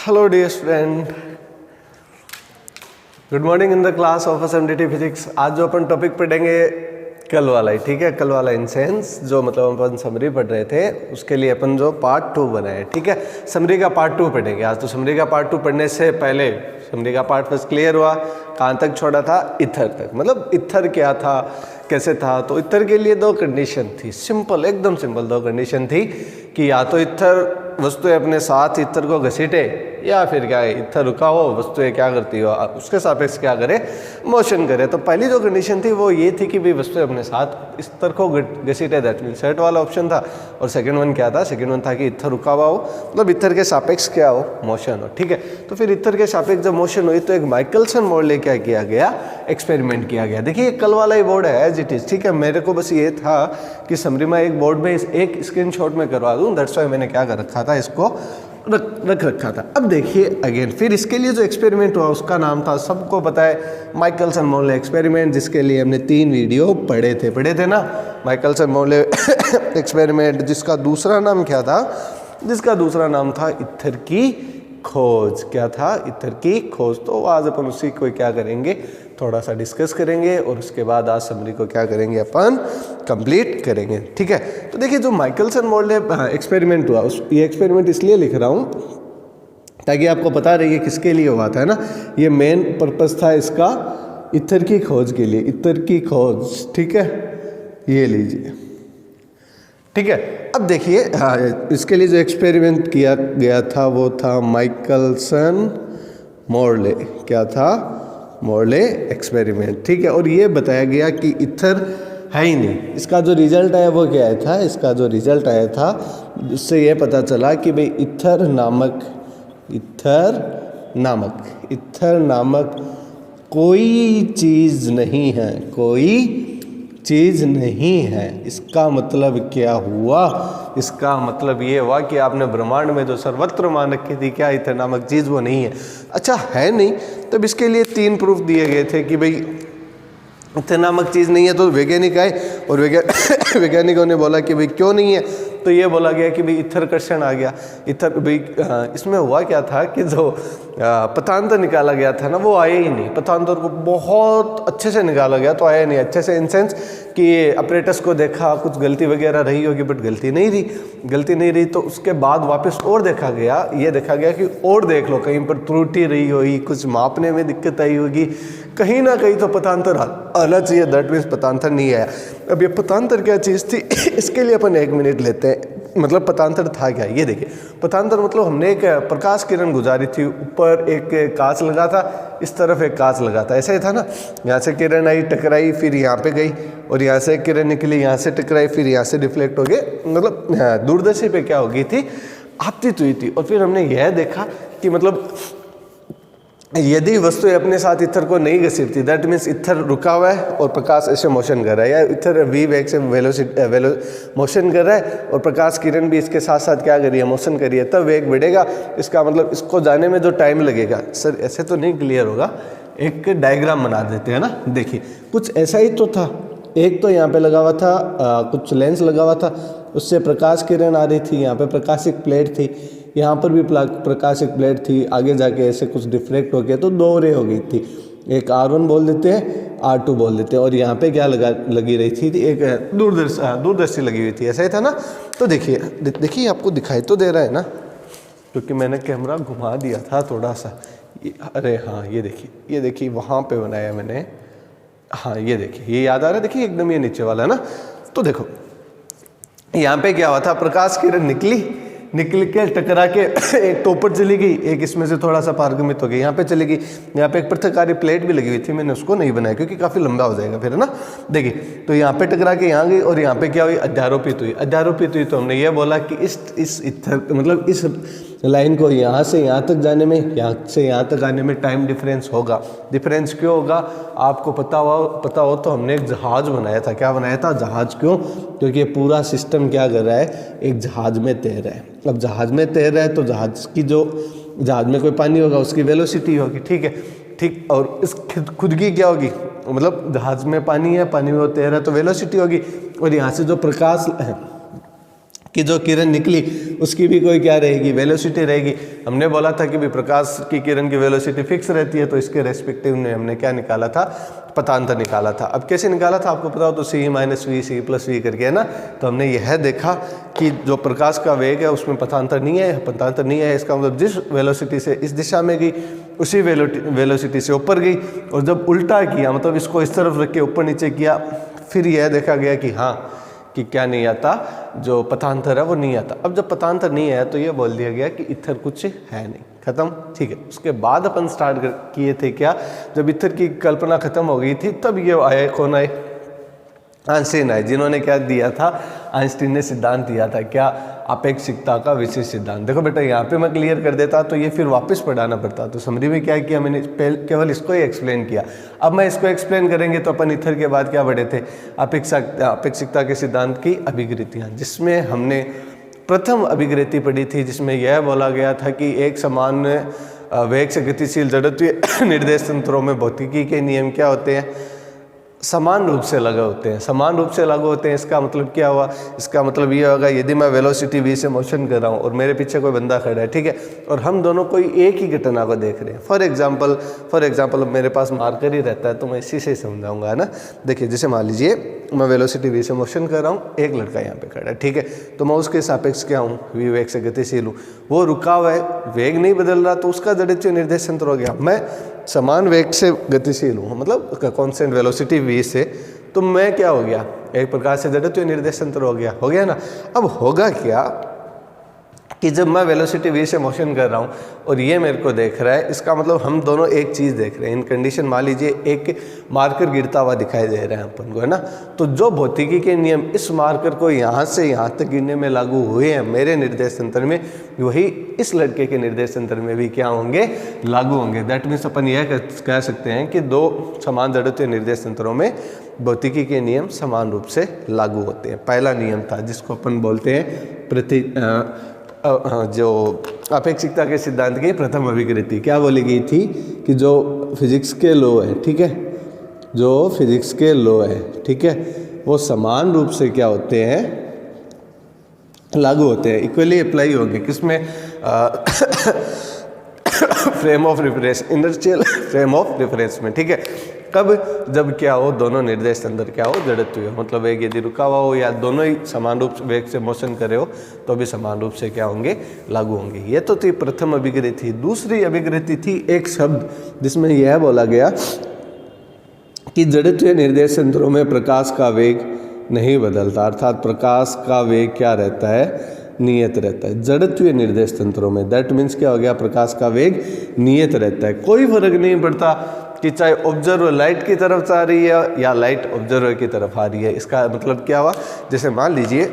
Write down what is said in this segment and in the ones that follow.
Hello dear friend, good morning in the class of SMDT physics. आज जो अपन topic पढ़ेंगे कल वाला ही, ठीक है। कल वाला इन सेंस जो मतलब अपन समरी पढ़ रहे थे उसके लिए अपन जो पार्ट 2 बनाए, ठीक है। समरी का पार्ट 2 पढ़ेंगे आज। तो समरी का पार्ट 2 पढ़ने से पहले समरी का पार्ट फर्स्ट क्लियर हुआ, कहाँ तक छोड़ा था? इथर तक। मतलब इथर क्या था, कैसे था। तो इथर के लिए दो कंडीशन थी, सिंपल, एकदम सिंपल दो कंडीशन थी कि या तो इथर वस्तुएं अपने साथ इथर को घसीटे, या फिर क्या है इथर रुका हो, वस्तुएं क्या करती हो उसके सापेक्ष क्या करे, मोशन करे। तो पहली जो कंडीशन थी वो ये थी कि भाई वस्तुएं अपने साथ इथर को घसीटे, दैट मीन सेट वाला ऑप्शन था। और सेकंड वन क्या था? सेकंड वन था कि इथर रुका हुआ हो, मतलब इथर के सापेक्ष क्या हो, मोशन हो, ठीक है। तो फिर इथर के सापेक्ष जब मोशन हुई तो एक माइकलसन मॉडल क्या किया गया, एक्सपेरिमेंट किया गया। देखिए कल वाला ही बोर्ड है एज इट इज, ठीक है। मेरे को बस ये था कि समरी में एक बोर्ड में एक स्क्रीनशॉट में करवा दूं, दैट्स व्हाई मैंने क्या कर रखा था, इसको रख रखा था। अब देखिए अगेन, फिर इसके लिए जो एक्सपेरिमेंट हुआ उसका नाम था, सबको पता है, माइकलसन मॉडल एक्सपेरिमेंट, जिसके लिए हमने 3 वीडियो पढ़े थे ना। माइकलसन मॉडल एक्सपेरिमेंट, जिसका दूसरा नाम क्या था? जिसका दूसरा नाम था इथर की खोज। क्या था? इथर की खोज। तो आज अपन उसी को क्या करेंगे, थोड़ा सा डिस्कस करेंगे और उसके बाद आज समरी को क्या करेंगे, अपन कंप्लीट करेंगे, ठीक है। तो देखिए जो माइकलसन मॉडल एक्सपेरिमेंट हुआ, ये एक्सपेरिमेंट इसलिए लिख रहा हूँ ताकि आपको पता रहे किसके लिए हुआ था, है ना। ये मेन पर्पस था इसका इथर की खोज के लिए, इथर की खोज, ठीक है। ये लीजिए, ठीक है। अब देखिए इसके लिए जो एक्सपेरिमेंट किया गया था वो था माइकलसन मॉडल। क्या था? मॉडल एक्सपेरिमेंट, ठीक है। और ये बताया गया कि इथर है ही नहीं। इसका जो रिजल्ट आया वो क्या था? इसका जो रिजल्ट आया था उससे ये पता चला कि भाई इथर नामक कोई चीज़ नहीं है, कोई चीज़ नहीं है। इसका मतलब क्या हुआ? इसका मतलब ये हुआ कि आपने ब्रह्मांड में जो सर्वत्र मान रखी थी, क्या इथर नामक चीज़ वो नहीं है। अच्छा है नहीं, तब इसके लिए 3 प्रूफ दिए गए थे कि भाई इथर नामक चीज़ नहीं है। तो वैज्ञानिक आए और वैज्ञानिकों ने बोला कि भाई क्यों नहीं है। तो ये बोला गया कि भाई इथर कर्षण आ गया। इथर भाई इसमें हुआ क्या था कि जो पथांतर निकाला गया था ना, वो आया ही नहीं। पथांतर को बहुत अच्छे से निकाला गया तो आया नहीं अच्छे से, इन सेंस कि अपरेटस को देखा, कुछ गलती वगैरह रही होगी, बट गलती नहीं रही। तो उसके बाद वापस और देखा गया, ये देखा गया कि और देख लो कहीं पर त्रुटि रही होगी, कुछ मापने में दिक्कत आई होगी, कहीं ना कहीं तो पथांतर आना चाहिए, दैट मीन्स पथांतर नहीं आया। अब ये पथांतर क्या चीज़ थी इसके लिए अपन 1 मिनट लेते हैं। मतलब पथांतर था क्या, ये देखिए। पथांतर मतलब हमने एक प्रकाश किरण गुजारी थी, ऊपर एक कांच लगा था, इस तरफ एक कांच लगा था, ऐसा ही था ना। यहाँ से किरण आई, टकराई, फिर यहाँ पे गई, और यहाँ से किरण निकली, यहाँ से टकराई, फिर यहाँ से रिफ्लेक्ट हो गए। मतलब दूरदर्शी पे क्या हो गई थी, आपतित हुई थी। और फिर हमने यह देखा कि मतलब यदि वस्तु अपने साथ इथर को नहीं घसीटती, दैट मीन्स इथर रुका हुआ है और प्रकाश ऐसे मोशन कर रहा है, या इथर v वेग से मोशन कर रहा है और प्रकाश किरण भी इसके साथ साथ क्या करिए, मोशन करिए, तब वेग बढ़ेगा। इसका मतलब इसको जाने में जो टाइम लगेगा, सर ऐसे तो नहीं क्लियर होगा, एक डायग्राम बना देते हैं ना। देखिए कुछ ऐसा ही तो था। एक तो यहाँ पे लगा हुआ था कुछ लेंस लगा हुआ था, उससे प्रकाश किरण आ रही थी, यहाँ पे प्रकाशिक प्लेट थी, यहाँ पर भी प्रकाशिक प्लेट थी, आगे जाके ऐसे कुछ डिफ्रेक्ट हो गया तो 2 रे हो गई थी। एक R1 बोल देते हैं, R2 बोल देते हैं। और यहाँ पे क्या लगी रही थी, एक दूरदर्शी लगी हुई थी, ऐसा ही था ना। तो देखिए आपको दिखाई तो दे रहा है ना, क्योंकि मैंने कैमरा घुमा दिया था थोड़ा सा। अरे हाँ ये देखिए वहाँ पे बनाया मैंने। हाँ ये देखिए, ये याद आ रहा है, देखिए एकदम ये नीचे वाला है ना। तो देखो यहाँ पे क्या हुआ था, प्रकाश किरण निकल के टकरा के एक तो ऊपर चली गई, एक इसमें से थोड़ा सा पारगमित हो गई, यहाँ पे चली गई। यहाँ पे एक पृथककारी प्लेट भी लगी हुई थी, मैंने उसको नहीं बनाया क्योंकि काफ़ी लंबा हो जाएगा फिर, है ना। देखिए तो यहाँ पे टकरा के यहाँ गई और यहाँ पे क्या हुई, अध्यारोपित हुई। तो हमने ये बोला कि इस इथर मतलब इस लाइन को यहाँ से यहाँ तक जाने में, यहाँ से यहाँ तक आने में टाइम डिफरेंस होगा। डिफरेंस क्यों होगा आपको पता हो तो हमने एक जहाज बनाया था। क्या बनाया था? जहाज। क्यों? क्योंकि ये पूरा सिस्टम क्या कर रहा है, एक जहाज में तैर रहा है। अब जहाज में तैर रहा है तो जहाज में कोई पानी होगा, उसकी वेलोसिटी होगी, ठीक है, ठीक। और इस खुद की क्या होगी, मतलब जहाज में पानी है, पानी में वो तैर रहा है तो वेलोसिटी होगी। और यहाँ से जो कि जो किरण निकली उसकी भी कोई क्या रहेगी, वेलोसिटी रहेगी। हमने बोला था कि भी प्रकाश की किरण की वेलोसिटी फिक्स रहती है, तो इसके रेस्पेक्टिव में हमने क्या निकाला था, पथांतर निकाला था। अब कैसे निकाला था आपको पता हो तो c minus V C plus V करके, है ना। तो हमने यह देखा कि जो प्रकाश का वेग है उसमें पथांतर नहीं है, पथांतर नहीं है, इसका मतलब जिस वेलोसिटी से इस दिशा में गई उसी वेलोसिटी से ऊपर गई। और जब उल्टा किया, मतलब इसको इस तरफ रख के ऊपर नीचे किया, फिर यह देखा गया कि हाँ कि क्या नहीं आता, जो पथांतर है वो नहीं आता। अब जब पथांतर नहीं आया तो ये बोल दिया गया कि इथर कुछ है नहीं, खत्म, ठीक है। उसके बाद अपन स्टार्ट किए थे क्या, जब इथर की कल्पना खत्म हो गई थी तब ये आए, कौन आए, आइंस्टीन आए, जिन्होंने क्या दिया था, आइंस्टीन ने सिद्धांत दिया था क्या, अपेक्षिकता का विशेष सिद्धांत। देखो बेटा यहाँ पे मैं क्लियर कर देता तो ये फिर वापस पढ़ाना पड़ता, तो समरी में क्या किया मैंने, केवल इसको ही एक्सप्लेन किया। अब मैं इसको एक्सप्लेन करेंगे तो अपन इथर के बाद क्या बढ़े थे, अपेक्षिकता के सिद्धांत की अभिकृतियाँ, जिसमें हमने प्रथम अभिकृति पढ़ी थी, जिसमें यह बोला गया था कि एक समान वेग से गतिशील जड़त्वीय निर्देश तंत्रों में भौतिकी के नियम क्या होते हैं, समान रूप से लागू होते हैं, समान रूप से लागू होते हैं। इसका मतलब क्या हुआ, इसका मतलब ये होगा यदि मैं वेलोसिटी v से मोशन कर रहा हूँ और मेरे पीछे कोई बंदा खड़ा है, ठीक है, और हम दोनों कोई एक ही घटना को देख रहे हैं। फॉर एग्जाम्पल मेरे पास मार्कर ही रहता है तो मैं इसी से समझाऊंगा, है ना। देखिए जैसे मान लीजिए मैं वेलोसिटी v से मोशन कर रहा हूँ, एक लड़का यहाँ पे खड़ा है, ठीक है, तो मैं उसके सापेक्ष क्या हूँ, v वेग से गतिशील हूँ, वो रुका हुआ है, वेग नहीं बदल रहा, तो उसका जड़त्वीय निर्देश तंत्र हो गया। मैं समान वेग से गतिशील हूँ, मतलब कांस्टेंट वेलोसिटी v से, तो मैं क्या हो गया, एक प्रकार से जड़त्वीय निर्देश तंत्र हो गया ना। अब होगा क्या कि जब मैं वेलोसिटी v से मोशन कर रहा हूँ और ये मेरे को देख रहा है, इसका मतलब हम दोनों एक चीज़ देख रहे हैं। इन कंडीशन मान लीजिए एक मार्कर गिरता हुआ दिखाई दे रहा है अपन को, है ना, तो जो भौतिकी के नियम इस मार्कर को यहाँ से यहाँ तक गिरने में लागू हुए हैं मेरे निर्देश तंत्र में, वही इस लड़के के निर्देश तंत्र में भी क्या होंगे, लागू होंगे। दैट मीन्स अपन यह कह सकते हैं कि दो समान जड़त्वीय निर्देश तंत्रों में भौतिकी के नियम समान रूप से लागू होते हैं। पहला नियम था जिसको अपन बोलते हैं जो अपेक्षिकता के सिद्धांत की प्रथम अभिकृति, क्या बोली गई थी कि जो फिजिक्स के लॉ है, ठीक है, जो फिजिक्स के लॉ है, ठीक है, वो समान रूप से क्या होते हैं, लागू होते हैं, इक्वली अप्लाई होंगे। किसमें, frame of reference, inertial frame of reference में, ठीक है। कब, जब क्या हो, दोनों निर्देश तंत्र क्या हो, जड़त्वीय हो, मतलब वेग यदि रुका हुआ हो या दोनों ही समान रूप से वेग से मोशन करे हो तो भी समान रूप से क्या होंगे, लागू होंगे। ये तो थी प्रथम अभिकृति। दूसरी अभिकृति थी एक शब्द जिसमें यह बोला गया कि जड़त्वीय निर्देश तंत्रों में प्रकाश का वेग नहीं बदलता, अर्थात प्रकाश का वेग क्या रहता है, नियत रहता है जड़त्वीय निर्देश तंत्रों में। दैट मीन्स क्या हो गया, प्रकाश का वेग नियत रहता है, कोई फर्क नहीं पड़ता कि चाहे ऑब्जर्वर लाइट की तरफ जा रही है या लाइट ऑब्जर्वर की तरफ आ रही है। इसका मतलब क्या हुआ, जैसे मान लीजिए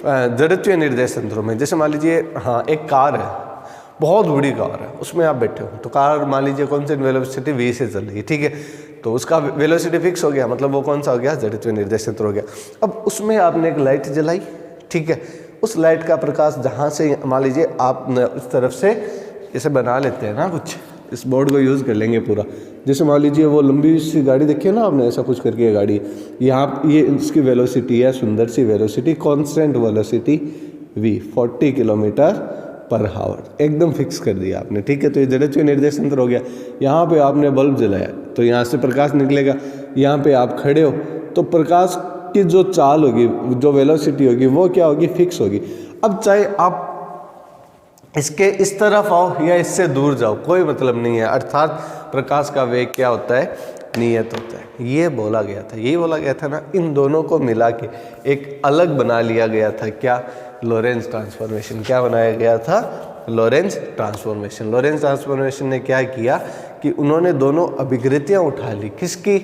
जड़त्वीय निर्देश तंत्रों में, जैसे मान लीजिए हाँ एक कार है, बहुत बड़ी कार है, उसमें आप बैठे हो, तो कार मान लीजिए कॉन्स्टेंट वेलोसिटी v से चल रही है, ठीक है, तो उसका वेलोसिटी फिक्स हो गया, मतलब वो कौन सा हो गया, जड़त्वीय निर्देश तंत्र हो गया। अब उसमें आपने एक लाइट जलाई, ठीक है, उस लाइट का प्रकाश जहाँ से मान लीजिए आप उस तरफ से जैसे बना लेते हैं ना, कुछ इस बोर्ड को यूज़ कर लेंगे पूरा, जैसे मान लीजिए वो लंबी सी गाड़ी देखी है ना आपने, ऐसा कुछ करके ये गाड़ी, यहाँ ये इसकी वेलोसिटी है, सुंदर सी velocity, constant velocity v 40 kilometre per hour, एकदम फिक्स कर दिया आपने, ठीक है। तो ये जड़त्वीय निर्देश तंत्र हो गया। यहाँ पे आपने बल्ब जलाया तो यहाँ से प्रकाश निकलेगा, यहाँ पे आप खड़े हो तो प्रकाश की जो चाल होगी, जो वेलोसिटी होगी वो क्या होगी, फिक्स होगी। अब चाहे आप इसके इस तरफ आओ या इससे दूर जाओ, कोई मतलब नहीं है, अर्थात प्रकाश का वेग क्या होता है, नियत होता है। ये बोला गया था, यही बोला गया था ना, इन दोनों को मिला के एक अलग बना लिया गया था, क्या, लॉरेंज ट्रांसफॉर्मेशन। क्या बनाया गया था, लॉरेंज ट्रांसफॉर्मेशन। लॉरेंज ट्रांसफॉर्मेशन ने क्या किया कि उन्होंने दोनों अभिकृतियाँ उठा ली, किसकी,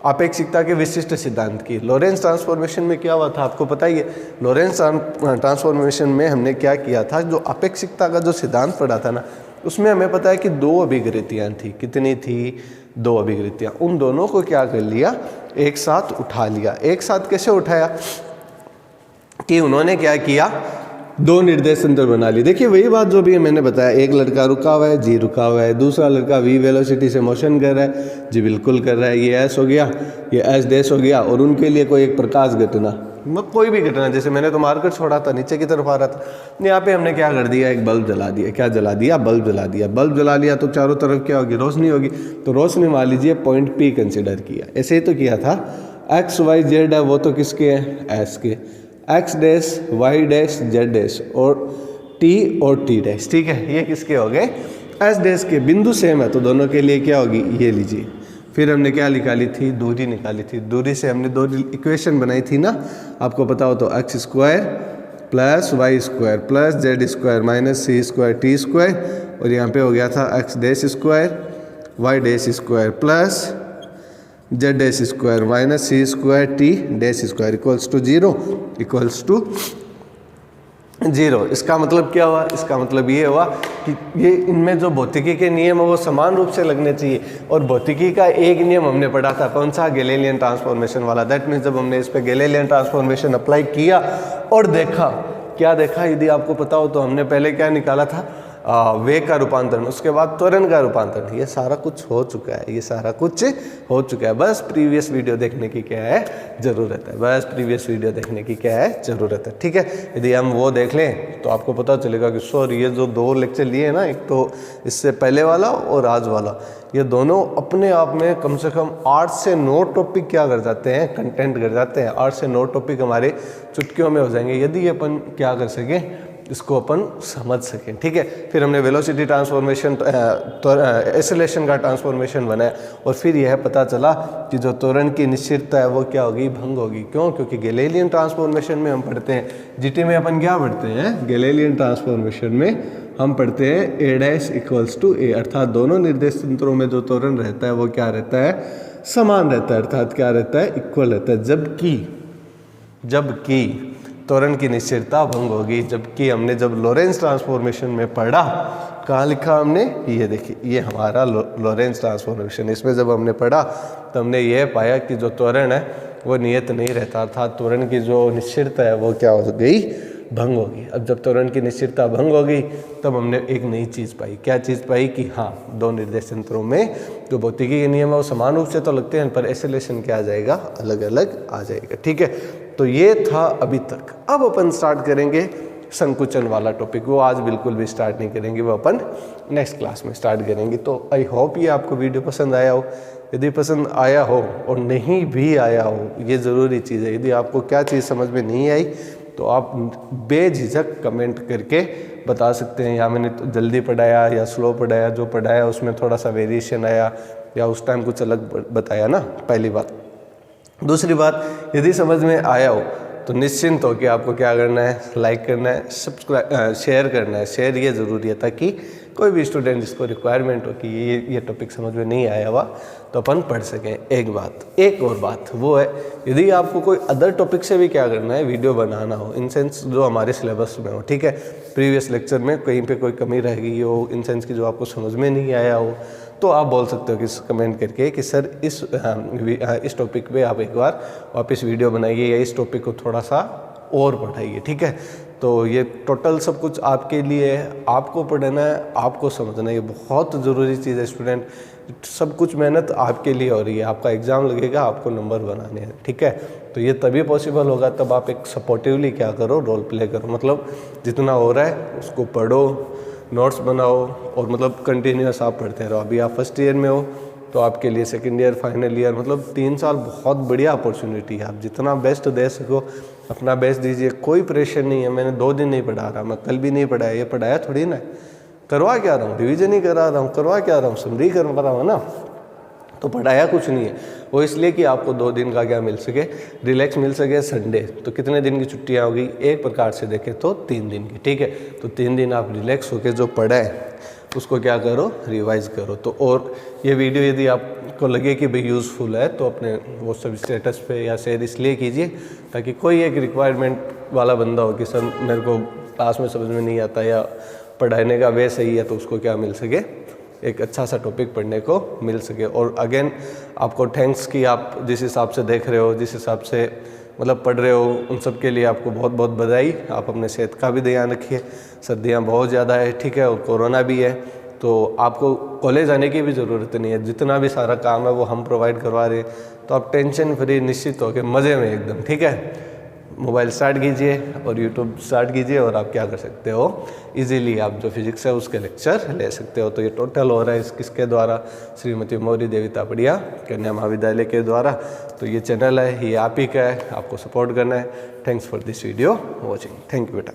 अपेक्षिकता के विशिष्ट सिद्धांत की। लॉरेंज ट्रांसफॉर्मेशन में क्या हुआ था आपको पता ही है, लॉरेंज ट्रांसफॉर्मेशन में हमने क्या किया था, जो अपेक्षिकता का जो सिद्धांत पढ़ा था ना, उसमें हमें पता है कि दो अभिकृतियाँ थी, कितनी थी, दो अभिकृतियाँ। उन दोनों को क्या कर लिया, एक साथ उठा लिया। एक साथ कैसे उठाया कि उन्होंने क्या किया, दो निर्देश तंत्र बना लिए। देखिए वही बात जो भी मैंने बताया, एक लड़का रुका हुआ है, जी रुका हुआ है, दूसरा लड़का v वेलोसिटी से मोशन कर रहा है, जी बिल्कुल कर रहा है, ये s हो गया, ये s डैश हो गया, और उनके लिए कोई एक प्रकाश घटना मतलब कोई भी घटना, जैसे मैंने तो मार्कर छोड़ा था, नीचे की तरफ आ रहा था, यहाँ पे हमने क्या कर दिया, एक बल्ब जला दिया। क्या जला दिया? बल्ब जला दिया। बल्ब जला लिया तो चारों तरफ क्या होगी? रोशनी होगी। तो रोशनी मान लीजिए पॉइंट P कंसिडर किया, ऐसे ही तो किया था। एक्स वाई जेड है वो तो किसके हैं? S K. X dash Y dash Z dash और टी डैश, ठीक है, ये किसके हो गए? एस डैश के। बिंदु सेम है तो दोनों के लिए क्या होगी? ये लीजिए। फिर हमने क्या निकाली थी? दूरी निकाली थी। दूरी से हमने दो इक्वेशन बनाई थी ना, आपको पता हो तो, x square plus y square plus z square minus c square t square, और यहाँ पे हो गया था x dash square y dash square plus z dash square minus c square t dash square equals to 0। इसका मतलब क्या हुआ? इसका मतलब ये हुआ कि ये इनमें जो भौतिकी के नियम है वो समान रूप से लगने चाहिए। और भौतिकी का एक नियम हमने पढ़ा था, कौन सा? गैलीलियन ट्रांसफॉर्मेशन वाला। दैट मीन्स जब हमने इस पे गैलीलियन ट्रांसफॉर्मेशन अप्लाई किया और देखा, क्या देखा? यदि आपको पता हो तो हमने पहले क्या निकाला था? वेग का रूपांतरण, उसके बाद त्वरण का रूपांतरण। ये सारा कुछ हो चुका है, ये सारा कुछ हो चुका है। बस प्रीवियस वीडियो देखने की क्या है? ज़रूरत है। बस प्रीवियस वीडियो देखने की क्या है? ज़रूरत है, ठीक है। यदि हम वो देख लें तो आपको पता चलेगा कि सर ये जो दो लेक्चर लिए हैं ना, एक तो इससे पहले वाला और आज वाला, ये दोनों अपने आप में कम से कम 8 से 9 टॉपिक क्या कर जाते हैं? कंटेंट कर जाते हैं। 8 से 9 टॉपिक हमारे चुटकियों में हो जाएंगे यदि अपन क्या कर सकें, इसको अपन समझ सकें, ठीक है। फिर हमने वेलोसिटी ट्रांसफॉर्मेशन तो एक्सेलरेशन का ट्रांसफॉर्मेशन बनाया, और फिर यह पता चला कि जो त्वरण की निश्चितता है वो क्या होगी? भंग होगी। क्यों? क्योंकि गैलीलियन ट्रांसफॉर्मेशन में हम पढ़ते हैं, जीटी में अपन क्या पढ़ते हैं? गैलीलियन ट्रांसफॉर्मेशन में हम पढ़ते हैं ए डैश इक्वल्स टू ए, अर्थात दोनों निर्देश तंत्रों में जो त्वरण रहता है वो क्या रहता है? समान रहता है, अर्थात क्या रहता है? इक्वल रहता है। जबकि त्वरण की निश्चितता भंग होगी। जबकि हमने जब लॉरेंस ट्रांसफॉर्मेशन में पढ़ा, कहाँ लिखा हमने? ये देखिए, ये हमारा लॉरेंस ट्रांसफॉर्मेशन, इसमें जब हमने पढ़ा तो हमने ये पाया कि जो त्वरण है वो नियत नहीं रहता था। त्वरण की जो निश्चितता है वो क्या हो गई? भंग होगी। अब जब त्वरण की निश्चितता भंग हो गई तब हमने एक नई चीज़ पाई। क्या चीज़ पाई? कि हाँ, दो निर्देश तंत्रों में जो भौतिकी के नियम है वो समान रूप से तो लगते हैं, पर एक्सेलरेशन क्या आ जाएगा? अलग अलग आ जाएगा, ठीक है। तो ये था अभी तक। अब अपन स्टार्ट करेंगे संकुचन वाला टॉपिक। वो आज बिल्कुल भी स्टार्ट नहीं करेंगे, वो अपन नेक्स्ट क्लास में स्टार्ट करेंगे। तो आई होप ये आपको वीडियो पसंद आया हो। यदि पसंद आया हो और नहीं भी आया हो, ये ज़रूरी चीज़ है, यदि आपको क्या चीज़ समझ में नहीं आई तो आप बेझिझक कमेंट करके बता सकते हैं, या मैंने तो जल्दी पढ़ाया या स्लो पढ़ाया, जो पढ़ाया उसमें थोड़ा सा वेरिएशन आया, या उस टाइम कुछ अलग बताया ना, पहली बात। दूसरी बात, यदि समझ में आया हो तो निश्चिंत हो कि आपको क्या करना है? लाइक करना है, सब्सक्राइब, शेयर करना है। शेयर ये ज़रूरी है ताकि कोई भी स्टूडेंट जिसको रिक्वायरमेंट हो कि ये टॉपिक समझ में नहीं आया हुआ तो अपन पढ़ सकें। एक और बात वो है, यदि आपको कोई अदर टॉपिक से भी क्या करना है? वीडियो बनाना हो, इन सेंस जो हमारे सिलेबस में हो, ठीक है। प्रीवियस लेक्चर में कहीं पे कोई कमी रह गई हो, इन सेंस की जो आपको समझ में नहीं आया हो, तो आप बोल सकते हो कि कमेंट करके कि सर इस टॉपिक पे आप एक बार वापस वीडियो बनाइए, या इस टॉपिक को थोड़ा सा और पढ़ाइए, ठीक है। तो ये टोटल सब कुछ आपके लिए है, आपको पढ़ना है, आपको समझना है। ये बहुत ज़रूरी चीज़ है स्टूडेंट। सब कुछ मेहनत आपके लिए हो रही है, आपका एग्ज़ाम लगेगा, आपको नंबर बनाने हैं, ठीक है। तो ये तभी पॉसिबल होगा तब आप एक सपोर्टिवली क्या करो? रोल प्ले करो। मतलब जितना हो रहा है उसको पढ़ो, नोट्स बनाओ, और मतलब कंटिन्यूस आप पढ़ते रहो। अभी आप फर्स्ट ईयर में हो तो आपके लिए सेकंड ईयर, फाइनल ईयर, मतलब 3 साल बहुत बढ़िया अपॉर्चुनिटी है। आप जितना बेस्ट दे सको अपना बेस्ट दीजिए, कोई प्रेशर नहीं है। मैंने 2 दिन नहीं पढ़ा रहा, मैं कल भी नहीं पढ़ाया, ये पढ़ाया थोड़ी ना, करवा क्या रहा हूँ? रिवीजन ही करा रहा हूँ, करवा क्या रहा हूँ? समरी करवा रहा हूँ ना, तो पढ़ाया कुछ नहीं है। वो इसलिए कि आपको 2 दिन का क्या मिल सके? रिलैक्स मिल सके। संडे तो कितने दिन की छुट्टियाँ होगी? एक प्रकार से देखें तो 3 दिन की, ठीक है। तो 3 दिन आप रिलैक्स होकर जो पढ़ा है उसको क्या करो? रिवाइज करो। तो और ये वीडियो यदि आपको लगे कि भाई यूज़फुल है तो अपने व्हाट्सएप स्टेटस पे या शेयर इसलिए कीजिए ताकि कोई एक रिक्वायरमेंट वाला बंदा हो कि सर मेरे को क्लास में समझ में नहीं आता या पढ़ाने का वे सही है, तो उसको क्या मिल सके? एक अच्छा सा टॉपिक पढ़ने को मिल सके। और अगेन आपको थैंक्स कि आप जिस हिसाब से देख रहे हो, जिस हिसाब से मतलब पढ़ रहे हो, उन सब के लिए आपको बहुत बहुत बधाई। आप अपने सेहत का भी ध्यान रखिए, सर्दियाँ बहुत ज़्यादा है, ठीक है, और कोरोना भी है, तो आपको कॉलेज आने की भी ज़रूरत नहीं है। जितना भी सारा काम है वो हम प्रोवाइड करवा रहे हैं, तो आप टेंशन फ्री निश्चित हो के मज़े में एकदम, ठीक है, मोबाइल स्टार्ट कीजिए और यूट्यूब स्टार्ट कीजिए और आप क्या कर सकते हो, इजीली आप जो फिजिक्स है उसके लेक्चर ले सकते हो। तो ये टोटल हो रहा है किसके द्वारा, श्रीमती मौरी देवी तापड़िया कन्या महाविद्यालय के द्वारा। तो ये चैनल है, ये आप ही का है, आपको सपोर्ट करना है। Thanks for this video watching. Thank you बेटा।